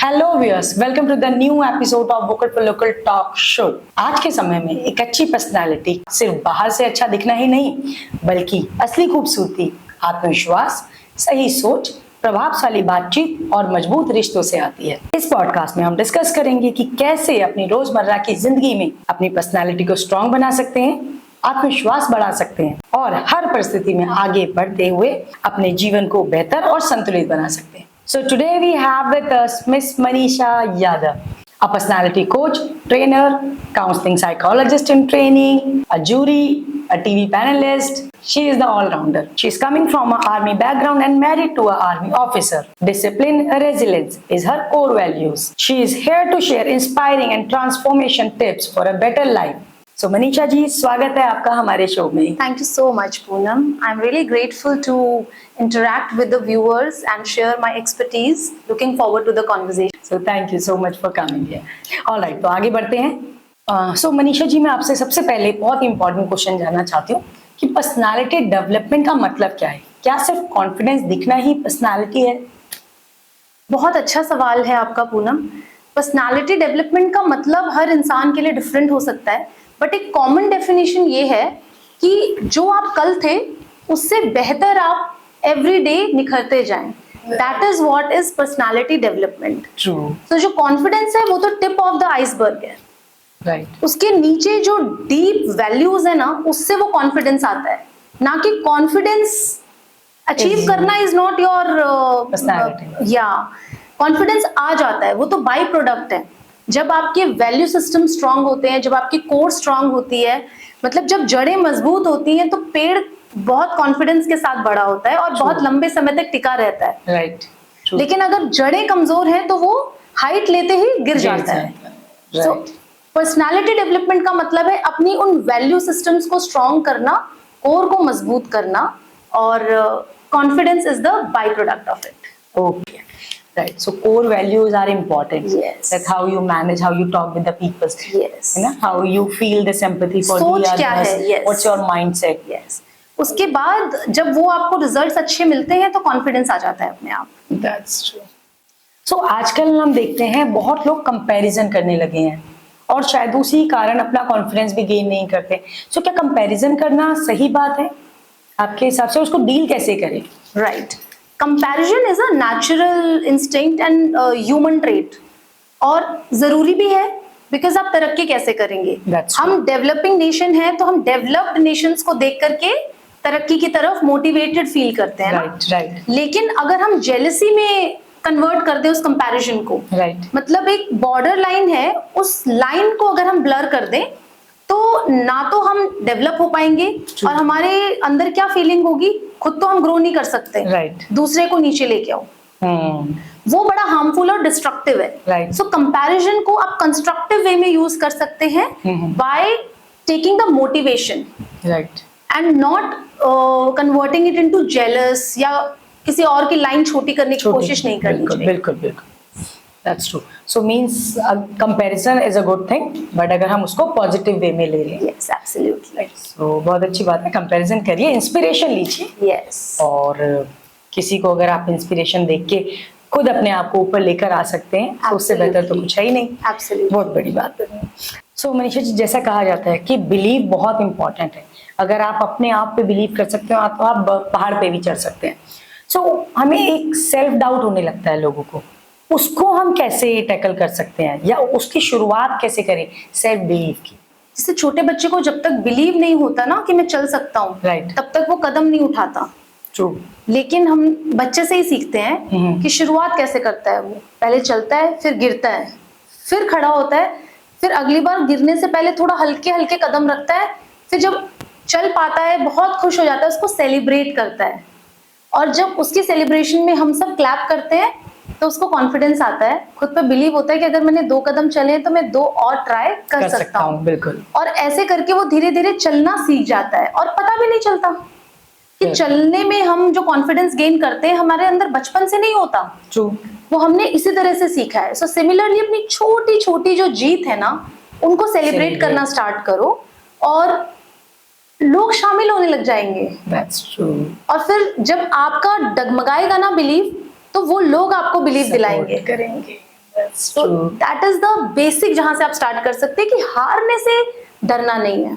Hello viewers, welcome to the new episode of vocal for local talk show. आज के समय में एक अच्छी पर्सनालिटी सिर्फ बाहर से अच्छा दिखना ही नहीं, बल्कि असली खूबसूरती आत्मविश्वास, सही सोच, प्रभावशाली बातचीत और मजबूत रिश्तों से आती है। इस पॉडकास्ट में हम डिस्कस करेंगे कि कैसे अपनी रोजमर्रा की जिंदगी में अपनी पर्सनालिटी को स्ट्रॉन्ग बना सकते हैं, आत्मविश्वास बढ़ा सकते हैं और हर परिस्थिति में आगे बढ़ते हुए अपने जीवन को बेहतर और संतुलित बना सकते हैं। So today we have with us Miss Manisha Yadav, a personality coach, trainer, counseling psychologist in training, a jury, a TV panelist. She is the all-rounder. She is coming from an army background and married to an army officer. Discipline, resilience is her core values. She is here to share inspiring and transformation tips for a better life. So Manisha ji, स्वागत है आपका हमारे show में। Thank you so much, Poonam. I'm really grateful to interact with the viewers and share my expertise. Looking forward to the conversation. So thank you so much for coming here. All right, तो आगे बढ़ते हैं। So Manisha ji, मैं आपसे सबसे पहले बहुत important question जानना चाहती हूँ कि पर्सनालिटी डेवलपमेंट का मतलब क्या है? क्या सिर्फ कॉन्फिडेंस दिखना ही पर्सनालिटी है? बहुत अच्छा सवाल है आपका, पूनम। पर्सनालिटी डेवलपमेंट का मतलब हर इंसान के लिए डिफरेंट हो सकता है, बट एक कॉमन डेफिनेशन ये है कि जो आप कल थे उससे बेहतर आप एवरी डे निखरते जाएं। That is what is personality development. True. तो जो कॉन्फिडेंस है वो तो टिप ऑफ द आइसबर्ग है, राइट। उसके नीचे जो डीप वैल्यूज है ना, उससे वो कॉन्फिडेंस आता है। ना कि कॉन्फिडेंस अचीव करना इज नॉट योर पर्सनालिटी। या कॉन्फिडेंस आ जाता है, वो तो बाई प्रोडक्ट है। जब आपके वैल्यू सिस्टम स्ट्रांग होते हैं, जब आपकी कोर स्ट्रांग होती है, मतलब जब जड़ें मजबूत होती हैं, तो पेड़ बहुत कॉन्फिडेंस के साथ बड़ा होता है और बहुत लंबे समय तक टिका रहता है। राइट। लेकिन अगर जड़ें कमजोर हैं तो वो हाइट लेते ही गिर जाता है। सो पर्सनालिटी डेवलपमेंट का मतलब है अपनी उन वैल्यू सिस्टम्स को स्ट्रांग करना, कोर को मजबूत करना, और confidence is the by product of it. Okay, right, so core values are important. Yes. That how you manage, how you talk with the people. Yes. You know, how you feel this empathy for सोच the क्या others. है? Yes. What's your mindset? Yes. उसके बाद जब वो आपको results अच्छे मिलते हैं तो कॉन्फिडेंस आ जाता है अपने आप। That's true. So आजकल हम देखते हैं बहुत लोग कंपैरिजन करने लगे हैं और शायद उसी कारण अपना कॉन्फिडेंस भी गेन नहीं करते। So क्या कंपैरिजन करना सही बात है आपके हिसाब से? उसको डील कैसे करें? Right. Comparison is a natural instinct and human trait, और जरूरी भी है, बिकॉज आप तरक्की कैसे करेंगे? हम डेवलपिंग नेशन है तो हम डेवलप्ड नेशंस को देख करके तरक्की की तरफ मोटिवेटेड फील करते हैं। राइट। लेकिन अगर हम जेलसी में कन्वर्ट कर दे उस कंपैरिजन को, मतलब एक बॉर्डर लाइन है, उस लाइन को अगर हम ब्लर कर दें तो ना तो हम डेवलप हो पाएंगे और हमारे अंदर क्या फीलिंग होगी, खुद तो हम ग्रो नहीं कर सकते। दूसरे को नीचे लेके आओ, वो बड़ा हार्मफुल और डिस्ट्रक्टिव है। सो कंपैरिजन को आप कंस्ट्रक्टिव वे में यूज कर सकते हैं by taking the motivation and not converting it into jealous, या किसी और की लाइन छोटी करने की कोशिश नहीं करनी चाहिए। बिल्कुल। That's true. So means comparison is a good thing, but अगर हम उसको पॉजिटिव वे में ले लें। Yes, absolutely. So बहुत अच्छी बात है, कंपैरिजन करिए, इंस्पिरेशन लीजिए। Yes. और किसी को अगर आप इंस्पिरेशन देख के खुद अपने आप को ऊपर लेकर आ सकते हैं, तो उससे बेहतर तो कुछ है ही नहीं। Absolutely. बहुत बड़ी बात है। So मनीषा जी, जैसा कहा जाता है कि बिलीव बहुत इंपॉर्टेंट है। अगर आप अपने आप पे बिलीव कर सकते हो तो आप पहाड़ पे भी चढ़ सकते हैं। So हमें एक सेल्फ डाउट होने लगता है लोगों को, उसको हम कैसे टैकल कर सकते हैं या उसकी शुरुआत कैसे करें सेल्फ बिलीव की? जैसे छोटे बच्चे को जब तक बिलीव नहीं होता ना कि मैं चल सकता हूँ, तब तक वो कदम नहीं उठाता। ट्रू। लेकिन हम बच्चे से ही सीखते हैं कि शुरुआत कैसे करता है। वो पहले चलता है, फिर गिरता है, फिर खड़ा होता है, फिर अगली बार गिरने से पहले थोड़ा हल्के हल्के कदम रखता है, फिर जब चल पाता है बहुत खुश हो जाता है, उसको सेलिब्रेट करता है। और जब उसकी सेलिब्रेशन में हम सब क्लैप करते हैं तो उसको कॉन्फिडेंस आता है, खुद पे बिलीव होता है कि अगर मैंने 2 कदम चले तो मैं 2 और ट्राई कर सकता हूँ। बिल्कुल। और ऐसे करके वो धीरे धीरे चलना सीख जाता है और पता भी नहीं चलता कि चलने में हम जो कॉन्फिडेंस गेन करते हैं हमारे अंदर बचपन से नहीं होता। ट्रू। वो हमने इसी तरह से सीखा है। सो सिमिलरली अपनी छोटी छोटी जो जीत है ना, उनको सेलिब्रेट करना स्टार्ट करो और लोग शामिल होने लग जाएंगे। That's true. और फिर जब आपका डगमगाएगा ना बिलीव, तो वो लोग आपको बिलीव दिलाएंगे। करेंगे। So that is the basic जहां से आप स्टार्ट कर सकते हैं कि हारने से डरना नहीं है,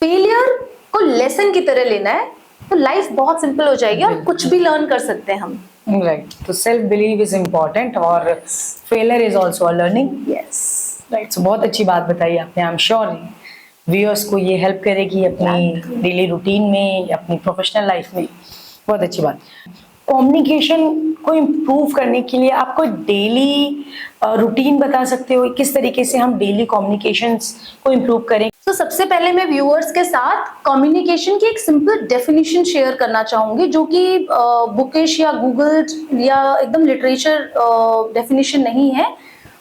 फेलियर को लेसन की तरह लेना है, तो लाइफ बहुत सिंपल हो जाएगी और कुछ भी लर्न कर सकते हैं हम। राइट, तो सेल्फ बिलीव इज इम्पोर्टेंट और failure is also a learning. Yes, right, so बहुत अच्छी बात बताई आपने। आई एम श्योर व्यूअर्स को ये हेल्प करेगी अपनी डेली रूटीन में, अपनी प्रोफेशनल लाइफ में। बहुत अच्छी बात। कम्युनिकेशन को इम्प्रूव करने के लिए आप कोई डेली रूटीन बता सकते हो, किस तरीके से हम डेली कम्युनिकेशंस को इम्प्रूव करें? तो सबसे पहले मैं व्यूअर्स के साथ कम्युनिकेशन की एक सिंपल डेफिनेशन शेयर करना चाहूंगी, जो कि बुकिश या गूगल या एकदम लिटरेचर डेफिनेशन नहीं है,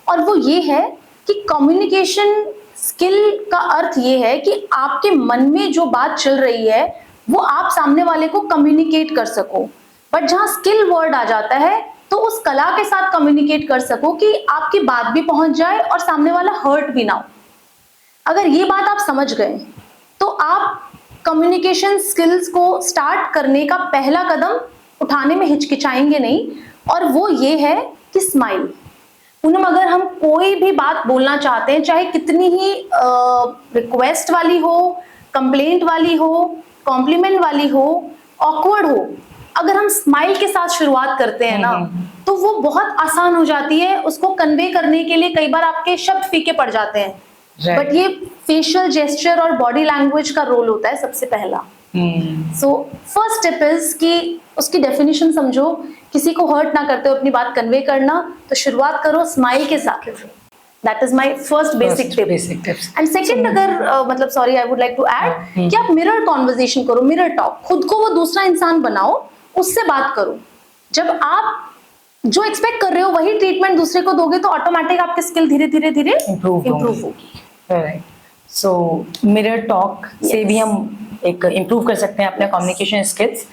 और वो ये है कि कम्युनिकेशन स्किल का अर्थ ये है कि आपके मन में जो बात चल रही है वो आप सामने वाले को कम्युनिकेट कर सको। बट जहाँ स्किल वर्ड आ जाता है तो उस कला के साथ कम्युनिकेट कर सको कि आपकी बात भी पहुंच जाए और सामने वाला हर्ट भी ना हो। अगर ये बात आप समझ गए तो आप कम्युनिकेशन स्किल्स को स्टार्ट करने का पहला कदम उठाने में हिचकिचाएंगे नहीं, और वो ये है कि स्माइल। पूनम, अगर हम कोई भी बात बोलना चाहते हैं, चाहे कितनी ही रिक्वेस्ट वाली हो, कंप्लेंट वाली हो, कॉम्प्लीमेंट वाली हो, ऑकवर्ड हो, अगर हम स्माइल के साथ शुरुआत करते हैं ना तो वो बहुत आसान हो जाती है। उसको कन्वे करने के लिए कई बार आपके शब्द फीके पड़ जाते हैं, बट ये फेशियल जेस्चर और बॉडी लैंग्वेज का रोल होता है सबसे पहला। सो फर्स्ट स्टेप इज कि उसकी डेफिनेशन समझो, किसी को हर्ट ना करते हो अपनी बात कन्वे करना, तो शुरुआत करो स्माइल के साथ। That is my first basic tip. And second, अगर मतलब sorry, I would like to add कि आप मिरर कॉन्वर्सेशन करो, मिरर टॉक। खुद को वो दूसरा इंसान बनाओ, उससे बात करो। जब आप जो एक्सपेक्ट कर रहे हो वही ट्रीटमेंट दूसरे को दोगे तो ऑटोमेटिक आपकी स्किल धीरे धीरे धीरे इम्प्रूव होगी। राइट, सो मिरर टॉक से भी हम एक इम्प्रूव कर सकते हैं अपने communication skills.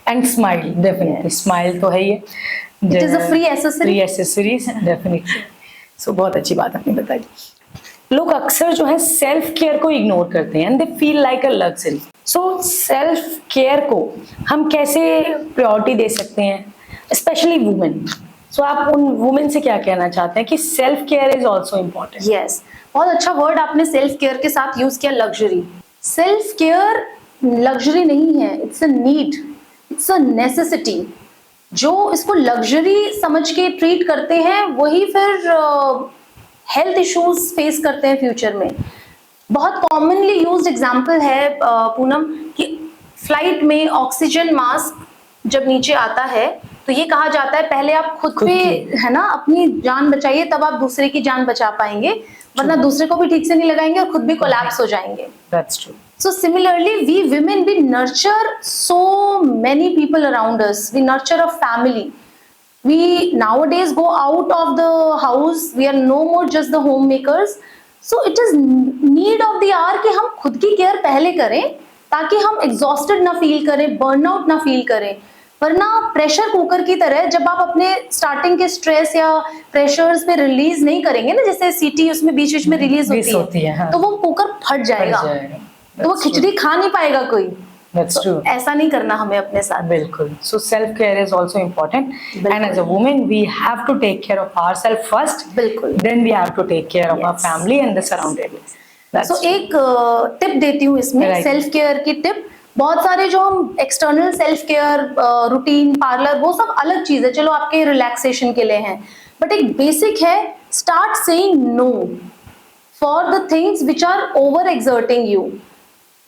And smile, definitely smile तो है ही, it is a free accessories definitely. So बहुत अच्छी बात आपने बताई। लोग अक्सर जो है सेल्फ केयर को इग्नोर करते हैं and they feel like a luxury. So self care को हम कैसे प्रायोरिटी दे सकते हैं, स्पेशली वुमेन? सो आप उन वुमेन से क्या कहना चाहते हैं कि self care is also important? Yes, बहुत अच्छा वर्ड आपने सेल्फ केयर के साथ यूज किया, लग्जरी। सेल्फ केयर लग्जरी नहीं है, it's a need, it's a necessity. जो इसको लग्जरी समझ के ट्रीट करते हैं वही फिर हेल्थ इश्यूज फेस करते हैं फ्यूचर में। बहुत कॉमनली यूज्ड एग्जांपल है पूनम कि फ्लाइट में ऑक्सीजन मास्क जब नीचे आता है तो ये कहा जाता है पहले आप खुद पे है ना अपनी जान बचाइए, तब आप दूसरे की जान बचा पाएंगे, वरना दूसरे को भी ठीक से नहीं लगाएंगे और खुद भी कोलैप्स हो जाएंगे। That's true. So similarly, we women, we nurture so many people around us. We nurture a family. We nowadays go out of the house. We are no more just the homemakers. So it is need of the hour कि हम खुद की care पहले करें ताकि हम exhausted ना feel करें, burnout ना फील करें। वरना प्रेशर कुकर की तरह जब आप अपने स्टार्टिंग के स्ट्रेस या प्रेशर्स पे रिलीज नहीं करेंगे ना, जैसे सीटी उसमें बीच बीच में रिलीज होती है हाँ। तो वो कुकर फट जाएगा, तो वो खिचड़ी खा नहीं पाएगा कोई। That's true. ऐसा नहीं करना हमें अपने साथ। बिल्कुल। So self care is also important, and as a woman we have to take care of ourselves first. बिल्कुल। Then we have to take care of our family and the surrounded. So एक tip देती हूँ इसमें, self care की tip. बहुत सारे जो हम external self care routine, parlour, वो सब अलग चीज है, चलो आपके रिलैक्सेशन के लिए हैं, बट एक बेसिक है, start saying no for the things which are over exerting you.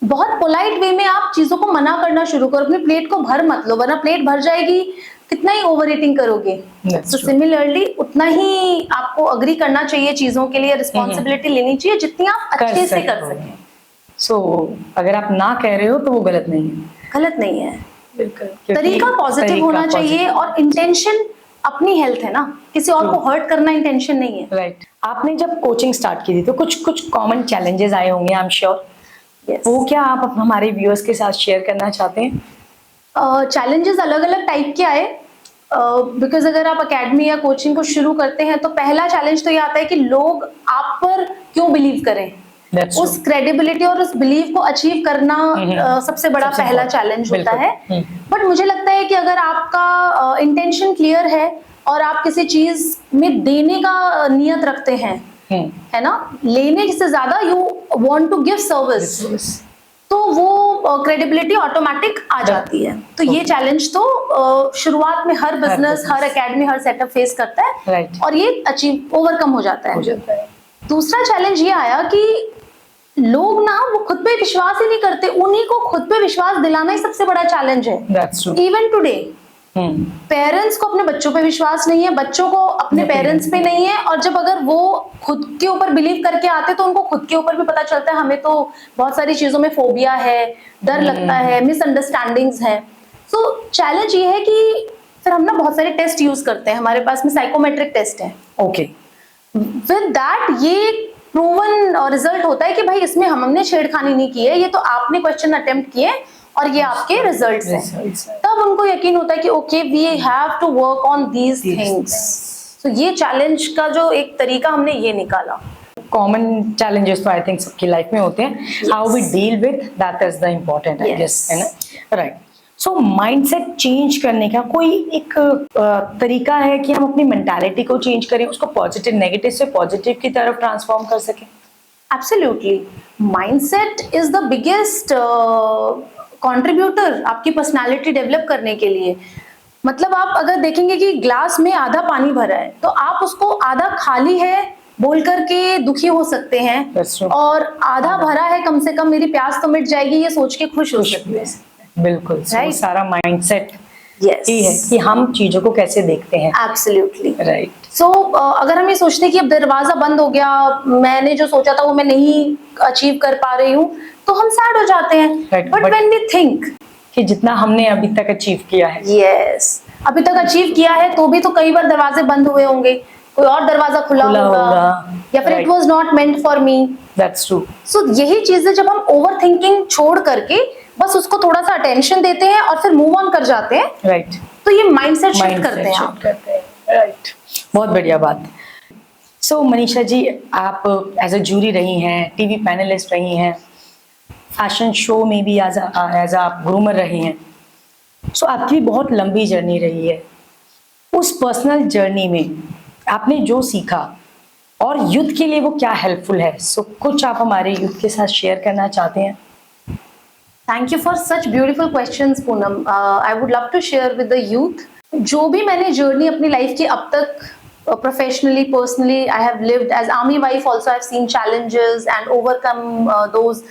बहुत पोलाइट वे में आप चीजों को मना करना शुरू करो, अपनी प्लेट को भर मत लो, वरना प्लेट भर जाएगी, कितना ही ओवर ईटिंग करोगे। तो सिमिलरली उतना ही आपको अग्री करना चाहिए चीजों के लिए, रिस्पॉन्सिबिलिटी लेनी चाहिए जितनी आप अच्छे से कर सकें। सो अगर आप ना कह रहे हो तो वो गलत नहीं है, गलत नहीं है, बिल्कुल। तरीका पॉजिटिव होना चाहिए, और इंटेंशन अपनी हेल्थ है ना, किसी और को हर्ट करना इंटेंशन नहीं है। राइट। आपने जब कोचिंग स्टार्ट की थी तो कुछ कॉमन चैलेंजेस आए होंगे, आई एम श्योर। वो क्या आप हमारे व्यूअर्स के साथ शेयर करना चाहते हैं? चैलेंजेस अलग अलग टाइप के आए, बिकॉज अगर आप एकेडमी या कोचिंग को शुरू करते हैं तो पहला चैलेंज तो ये आता है कि लोग आप पर क्यों बिलीव करें। उस क्रेडिबिलिटी और उस बिलीव को अचीव करना सबसे बड़ा पहला चैलेंज होता है। बट मुझे लगता है कि अगर आपका इंटेंशन क्लियर है और आप किसी चीज में देने का नियत रखते हैं, है ना, लेने से ज्यादा you want to give service, तो वो क्रेडिबिलिटी ऑटोमेटिक आ जाती है। तो ये चैलेंज तो शुरुआत में हर बिजनेस, हर एकेडमी, हर सेटअप फेस करता है, और ये अचीव ओवरकम हो जाता है। दूसरा चैलेंज ये आया कि लोग ना वो खुद पे विश्वास ही नहीं करते, उन्हीं को खुद पे विश्वास दिलाना ही सबसे बड़ा चैलेंज है। इवन टुडे पेरेंट्स को अपने बच्चों पे विश्वास नहीं है, बच्चों को अपने पेरेंट्स पे नहीं है, और जब अगर वो खुद के ऊपर बिलीव करके आते तो उनको खुद के ऊपर भी पता चलता है हमें तो बहुत सारी चीजों में फोबिया है, डर लगता है, मिसअंडरस्टैंडिंग्स है। सो चैलेंज ये है कि फिर हम ना बहुत सारे टेस्ट यूज करते हैं, हमारे पास में साइकोमेट्रिक टेस्ट है। ओके, विद दैट ये प्रूवन रिजल्ट होता है कि भाई इसमें हमने छेड़खानी नहीं की है, ये तो आपने क्वेश्चन अटेम्प्ट किए और ये आपके रिजल्ट्स हैं। तब उनको यकीन होता है कि okay we have to work on these things. तो ये चैलेंज का जो एक तरीका हमने ये निकाला। कॉमन चैलेंजेस तो आई थिंक सबकी लाइफ में होते हैं, how we deal with that is the important, I guess, है ना, राइट। सो माइंडसेट चेंज करने का कोई एक तरीका है कि हम अपनी मेंटालिटी को चेंज करें, उसको पॉजिटिव, नेगेटिव से पॉजिटिव की तरफ ट्रांसफॉर्म कर सकें? Absolutely, mindset is the biggest contributor आपकी पर्सनालिटी डेवलप करने के लिए। मतलब आप अगर देखेंगे कि ग्लास में आधा पानी भरा है तो आप उसको आधा खाली है बोल करके दुखी हो सकते हैं, और आधा भरा है कम से कम मेरी प्यास तो मिट जाएगी ये सोच के खुश हो सकते हैं। बिल्कुल, right? सारा माइंडसेट yes. ही है कि हम चीजों को कैसे देखते हैं। Absolutely, right. सो अगर हम ये सोचते हैं कि अब दरवाजा बंद हो गया, मैंने जो सोचा था वो मैं नहीं अचीव कर पा रही हूँ, तो हम सैड हो जाते हैं। बट व्हेन वी थिंक कि जितना हमने अभी तक अचीव किया है, यस, अभी तक अचीव किया है तो भी तो कई बार दरवाजे बंद हुए होंगे, कोई और दरवाजा खुला होगा, या फिर it was not meant for me. That's true. So यही चीजें जब हम ओवर थिंकिंग छोड़ करके बस उसको थोड़ा सा अटेंशन देते हैं और फिर मूव ऑन कर जाते हैं, राइट, तो ये माइंडसेट शिफ्ट करते हैं आप। राइट, बहुत बढ़िया बात। सो मनीषा जी, आप एज अ जूरी रही हैं, टीवी पैनलिस्ट रही हैं, फैशन शो में भी एज अ ग्रूमर रही हैं, सो आपकी बहुत लंबी जर्नी रही है। उस पर्सनल जर्नी में आपने जो सीखा और यूथ के लिए वो क्या हेल्पफुल है, सो कुछ आप हमारे यूथ के साथ शेयर करना चाहते हैं? Thank you for such beautiful questions Poonam. I would love to share with the youth जो भी मैंने जर्नी अपनी लाइफ की अब तक professionally, personally I have lived as army wife also, I have seen challenges and overcome those.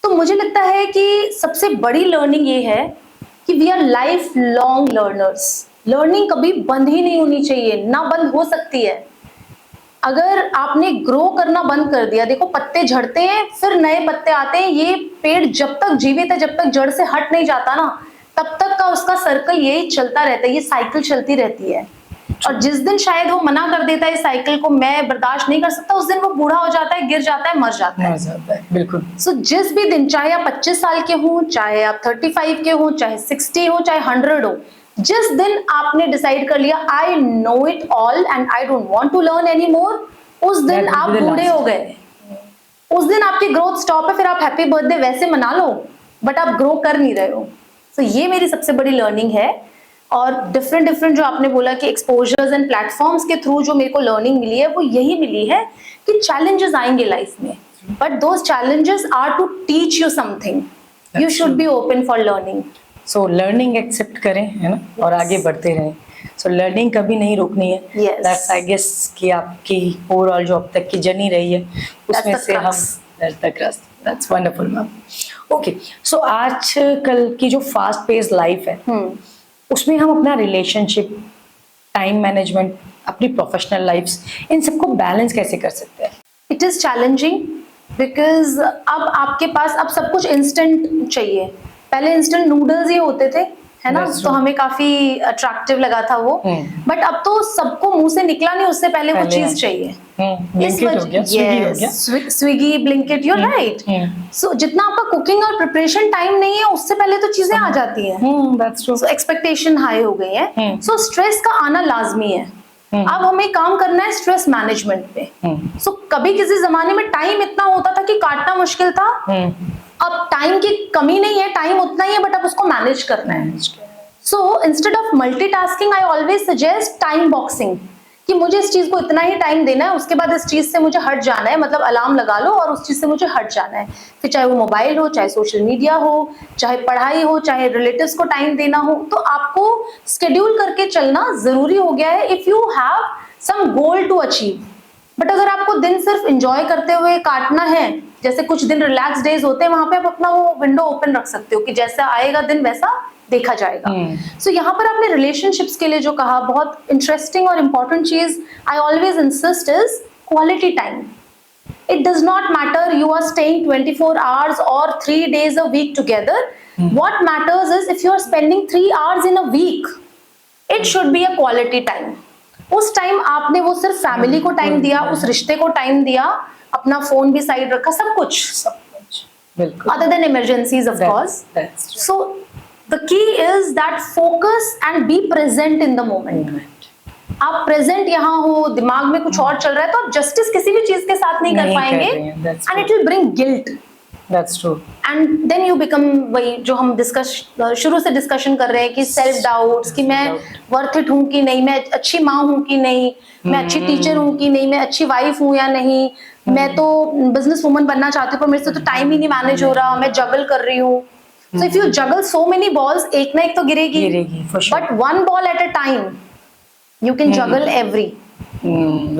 तो मुझे लगता है कि सबसे बड़ी लर्निंग ये है कि we are life long learners. Learning कभी बंद ही नहीं होनी चाहिए, ना बंद हो सकती है। अगर आपने ग्रो करना बंद कर दिया, देखो पत्ते झड़ते हैं फिर नए पत्ते आते हैं, ये पेड़ जब तक जीवित है, जब तक जड़ से हट नहीं जाता ना, तब तक का उसका सर्कल यही चलता रहता है, ये साइकिल चलती रहती है। और जिस दिन शायद वो मना कर देता है इस साइकिल को, मैं बर्दाश्त नहीं कर सकता, उस दिन वो बूढ़ा हो जाता है, गिर जाता है, मर जाता है। बिल्कुल। सो जिस भी दिन, चाहे आप 25 साल के हों, चाहे आप 35 के हों, चाहे 60 हो, चाहे 100 हो, जिस दिन आपने डिसाइड कर लिया I know it all and I don't want to learn any more, उस दिन आप बूढ़े हो गए, उस दिन आपकी ग्रोथ स्टॉप है। फिर आप हैप्पी बर्थडे वैसे मना लो बट आप ग्रो कर नहीं रहे हो। सो ये मेरी सबसे बड़ी लर्निंग है। और डिफरेंट जो आपने बोला कि एक्सपोजर्स एंड प्लेटफॉर्म्स के थ्रू जो मेरे को लर्निंग मिली है वो यही मिली है कि चैलेंजेस आएंगे लाइफ में, but those challenges are to teach you something, you should be open for learning. So learning accept करें, है ना, और आगे बढ़ते रहें। सो लर्निंग कभी नहीं रोकनी है। दैट्स आई गेस कि आपकी ओवरऑल जो अब तक की जर्नी रही है उसमें से हम दैट्स वंडरफुल मैम। ओके, सो आजकल की जो फास्ट पेस लाइफ है उसमें हम अपना रिलेशनशिप, टाइम मैनेजमेंट, अपनी प्रोफेशनल लाइफ्स, इन सबको बैलेंस कैसे कर सकते हैं? इट इज चैलेंजिंग बिकॉज अब आपके पास अब सब कुछ इंस्टेंट चाहिए। पहले इंस्टेंट नूडल्स ही होते थे, है ना, तो हमें काफी अट्रैक्टिव लगा था वो, बट अब तो सबको मुंह से निकला नहीं उससे पहले वो चीज चाहिए। Swiggy, Blinkit, you right. So जितना आपका कुकिंग और प्रिपरेशन टाइम नहीं है उससे पहले तो चीजें आ जाती हैं। सो एक्सपेक्टेशन हाई हो गई है, सो स्ट्रेस का आना लाजमी है। अब हमें काम करना है स्ट्रेस मैनेजमेंट पे। सो कभी किसी जमाने में टाइम इतना होता था कि काटना मुश्किल था, अब टाइम की कमी नहीं है, टाइम उतना ही है बट अब उसको मैनेज करना है। So instead of multitasking I always suggest time boxing, कि मुझे इस चीज को इतना ही टाइम देना है, उसके बाद इस चीज से मुझे हट जाना है, मतलब अलार्म लगा लो और उस चीज से मुझे हट जाना है। फिर चाहे वो मोबाइल हो, चाहे सोशल मीडिया हो, चाहे पढ़ाई हो, चाहे रिलेटिव्स को टाइम देना हो, तो आपको स्केड्यूल करके चलना जरूरी हो गया है if you have some goal to achieve. But अगर आपको दिन सिर्फ एंजॉय करते हुए काटना है, जैसे कुछ दिन रिलैक्स डेज होते हैं, वहां पे आप अपना वो विंडो ओपन रख सकते हो कि जैसा आएगा दिन वैसा देखा जाएगा। सो यहाँ पर आपने रिलेशनशिप्स के लिए जो कहा, बहुत इंटरेस्टिंग और इंपॉर्टेंट चीज I always insist is quality time. It does not matter you are staying 24 hours or 3 days a week together. What matters is if you are spending 3 hours in a week, it should be a quality time. उस time आपने वो सिर्फ family को time दिया, उस रिश्ते को time दिया, अपना फोन भी साइड रखा, सब कुछ बिल्कुल, other than emergencies of course. So the key is that focus and be present in the moment. आप प्रेजेंट यहाँ हो, दिमाग में कुछ और चल रहा है, तो आप जस्टिस किसी भी चीज के साथ नहीं कर पाएंगे, and it will bring guilt. That's true. And then you become, वही जो हम शुरू से डिस्कशन कर रहे हैं कि सेल्फ डाउट्स, कि मैं वर्थ इट हूँ कि नहीं, मैं अच्छी माँ हूँ कि नहीं, मैं अच्छी टीचर हूँ कि नहीं, मैं अच्छी वाइफ हूँ या नहीं, मैं तो बिजनेस वुमन बनना चाहती हूँ पर मेरे से तो टाइम ही नहीं मैनेज हो रहा, मैं जगल कर रही हूँ। So if you juggle so many balls, एक ना एक तो गिरेगी, but one ball at a time you can juggle every.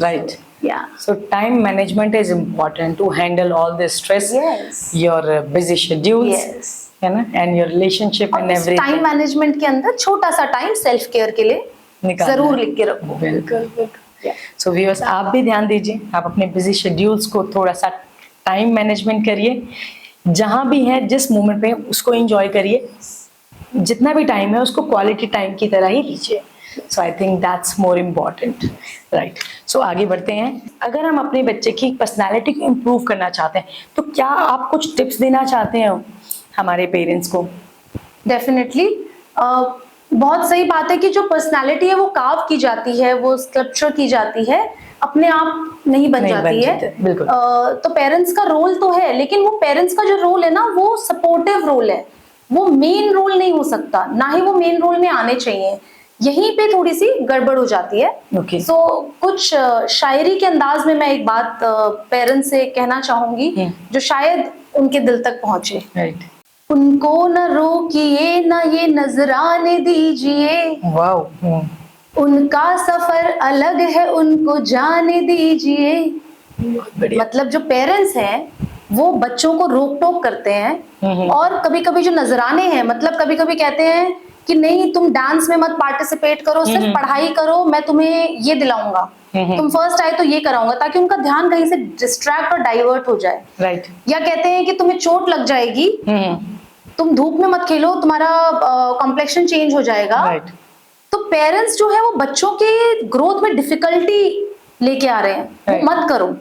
Right. Yeah. So time management is important to handle all this stress. Yes. Your busy schedules. Yes. है ना, and your relationship and everything. Time management के अंदर छोटा सा time self care के लिए जरूर लिख के रखो। बिल्कुल बिल्कुल। So viewers, आप भी ध्यान दीजिए, आप अपने busy schedules को थोड़ा सा टाइम मैनेजमेंट करिए, जहाँ भी है जिस मोमेंट पे उसको एंजॉय करिए, जितना भी टाइम है उसको क्वालिटी टाइम की तरह ही लीजिए। So I think that's more important, right? So आगे बढ़ते हैं। अगर हम अपने बच्चे की पर्सनालिटी को इम्प्रूव करना चाहते हैं, तो क्या आप कुछ टिप्स देना चाहते हैं हमारे पेरेंट्स को? डेफिनेटली, बहुत सही बात है कि जो पर्सनालिटी है वो कार्व की जाती है, वो स्कल्पचर की जाती है, अपने आप नहीं बन जाती है। बिल्कुल। तो पेरेंट्स का रोल तो है, लेकिन वो पेरेंट्स का जो रोल है ना, वो सपोर्टिव रोल है, वो मेन रोल नहीं हो सकता, ना ही वो मेन रोल में आने चाहिए। यहीं पे थोड़ी सी गड़बड़ हो जाती है। Okay. So, कुछ शायरी के अंदाज में मैं एक बात पेरेंट्स से कहना चाहूंगी, जो शायद उनके दिल तक पहुंचे। Right. उनको न रोकिए, न ये नजराने दीजिए, Wow. उनका सफर अलग है, उनको जाने दीजिए। मतलब जो पेरेंट्स हैं वो बच्चों को रोक टोक करते हैं, और कभी कभी जो नजराने हैं, मतलब कभी कभी कहते हैं कि नहीं तुम डांस में मत पार्टिसिपेट करो, सिर्फ पढ़ाई करो, मैं तुम्हें ये दिलाऊंगा, तुम फर्स्ट आए तो ये कराऊंगा, ताकि उनका ध्यान कहीं से डिस्ट्रैक्ट और डाइवर्ट हो जाए। राइट। या कहते हैं कि तुम्हें चोट लग जाएगी, तुम धूप में मत खेलो, तुम्हारा कॉम्प्लेक्शन चेंज हो जाएगा। राइट। तो पेरेंट्स जो है वो बच्चों के ग्रोथ में डिफिकल्टी लेके आ रहे हैं, वो मत करो,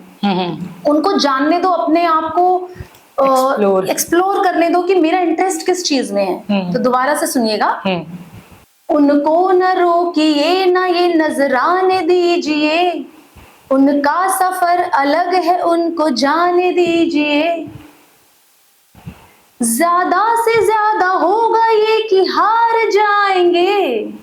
उनको जानने दो, अपने आप को एक्सप्लोर करने दो कि मेरा इंटरेस्ट किस चीज में है। तो दोबारा से सुनिएगा। उनको न रोकिए, न ये नजराने दीजिए, उनका सफर अलग है, उनको जाने दीजिए। ज्यादा से ज्यादा होगा ये कि हार जाएंगे,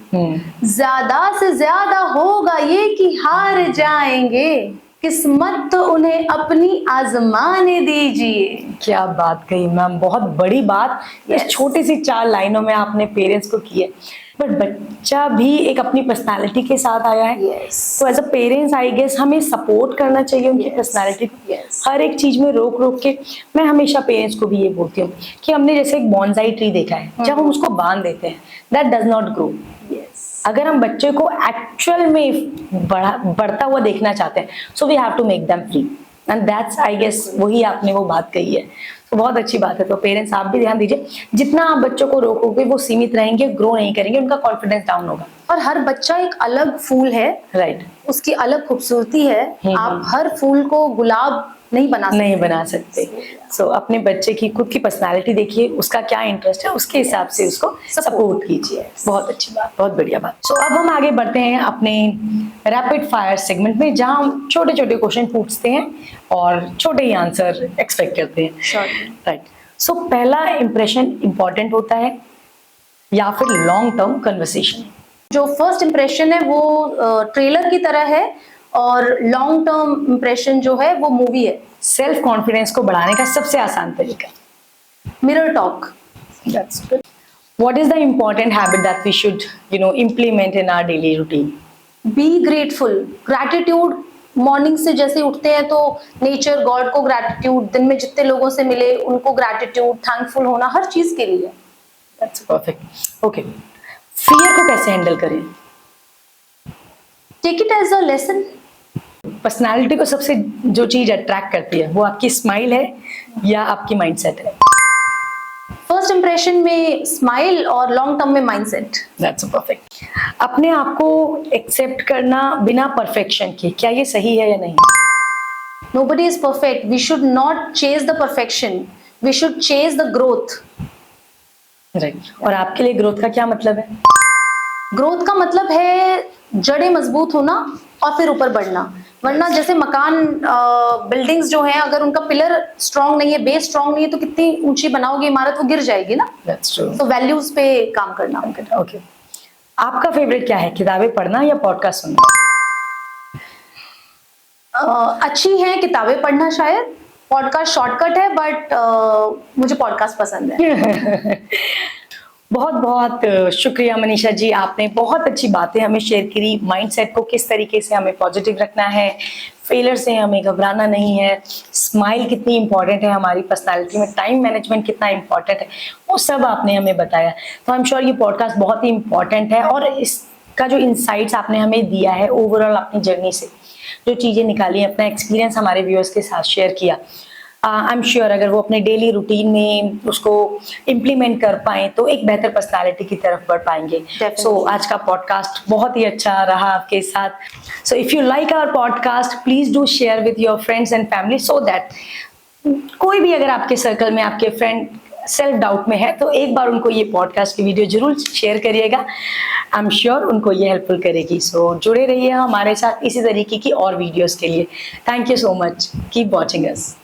ज्यादा से ज्यादा होगा ये कि हार जाएंगे, किस्मत तो उन्हें अपनी आजमाने दीजिए। क्या बात कही मैम, बहुत बड़ी बात। इस छोटी सी 4 लाइनों में आपने पेरेंट्स को की है, बट बच्चा भी एक अपनी पर्सनालिटी के साथ आया है। तो as a parents I guess हमें सपोर्ट करना चाहिए उनकी पर्सनालिटी को, हर एक चीज में रोक रोक के। मैं हमेशा पेरेंट्स को भी ये बोलती हूँ कि हमने जैसे एक बॉन्साई ट्री देखा है, जब हम उसको बांध देते हैं, दैट डज नॉट ग्रो। अगर हम बच्चे को एक्चुअल में बढ़ता हुआ देखना चाहते हैं, so we have to make them free, and that's I guess वही आपने वो बात कही है। तो बहुत अच्छी बात है। तो पेरेंट्स आप भी ध्यान दीजिए, जितना आप बच्चों को रोकोगे वो सीमित रहेंगे, ग्रो नहीं करेंगे, उनका कॉन्फिडेंस डाउन होगा। और हर बच्चा एक अलग फूल है, राइट, उसकी अलग खूबसूरती है। आप हर फूल को गुलाब नहीं बना सकते। सो अपने बच्चे की खुद की पर्सनालिटी देखिए, उसका क्या इंटरेस्ट है, उसके हिसाब से उसको सपोर्ट कीजिए। बहुत अच्छी बात, बहुत बढ़िया बात। सो अब हम आगे बढ़ते हैं अपने रैपिड फायर सेगमेंट में, जहां हम छोटे छोटे क्वेश्चन पूछते हैं और छोटे ही आंसर एक्सपेक्ट करते हैं। राइट। सो पहला इंप्रेशन इंपॉर्टेंट होता है, या फिर लॉन्ग टर्म कन्वर्सेशन? जो फर्स्ट इम्प्रेशन है वो ट्रेलर की तरह है, और लॉन्ग टर्म इम्प्रेशन जो है वो मूवी है। सेल्फ कॉन्फिडेंस को बढ़ाने का सबसे आसान तरीका? Mirror talk. That's good. What is the important habit that we should, implement in our daily routine? Be grateful. Gratitude, morning से जैसे उठते हैं तो नेचर, गॉड को ग्रैटिट्यूड, दिन में जितने लोगों से मिले उनको ग्रैटिट्यूड, थैंकफुल होना हर चीज के लिए। That's perfect. Okay. फियर को कैसे हैंडल करें? Take it as a lesson. Personality को सबसे जो चीज अट्रैक्ट करती है वो आपकी स्माइल है या आपकी माइंडसेट है? फर्स्ट इंप्रेशन में स्माइल और लॉन्ग टर्म में माइंडसेट। That's perfect. अपने आप को एक्सेप्ट करना बिना परफेक्शन के, क्या ये सही है या नहीं? Nobody is perfect. We should not chase the perfection. We should chase the growth. Right. और आपके लिए ग्रोथ का क्या मतलब है? ग्रोथ का मतलब है जड़ें मजबूत होना और फिर ऊपर बढ़ना। वरना जैसे मकान, बिल्डिंग्स जो हैं, अगर उनका पिलर स्ट्रांग नहीं है, बेस स्ट्रांग नहीं है, तो कितनी ऊंची बनाओगे इमारत, वो गिर जाएगी ना। That's true. तो वैल्यूज पे काम करना। ओके। आपका फेवरेट क्या है, किताबें पढ़ना या पॉडकास्ट सुनना? अच्छी है किताबें पढ़ना शायद, पॉडकास्ट शॉर्टकट है, बट मुझे पॉडकास्ट पसंद है। बहुत बहुत शुक्रिया मनीषा जी, आपने बहुत अच्छी बातें हमें शेयर करी। माइंडसेट को किस तरीके से हमें पॉजिटिव रखना है, फेलियर से हमें घबराना नहीं है, स्माइल कितनी इंपॉर्टेंट है हमारी पर्सनालिटी में, टाइम मैनेजमेंट कितना इंपॉर्टेंट है, वो सब आपने हमें बताया। तो आई एम श्योर ये पॉडकास्ट बहुत ही इंपॉर्टेंट है, और इसका जो इंसाइट्स आपने हमें दिया है ओवरऑल अपनी जर्नी से, जो चीज़ें निकाली, अपना एक्सपीरियंस हमारे व्यूअर्स के साथ शेयर किया, आई एम श्योर अगर वो अपने डेली रूटीन में उसको इम्प्लीमेंट कर पाएं तो एक बेहतर पर्सनालिटी की तरफ बढ़ पाएंगे। सो आज का पॉडकास्ट बहुत ही अच्छा रहा आपके साथ। So if you like our podcast, please do share with your friends and family, so that कोई भी अगर आपके सर्कल में आपके फ्रेंड सेल्फ डाउट में है तो एक बार उनको ये पॉडकास्ट की वीडियो जरूर शेयर करिएगा। आई एम श्योर उनको ये हेल्पफुल करेगी। सो जुड़े रहिए हमारे साथ इसी तरीके की और वीडियोस के लिए। Thank you so much, keep watching us.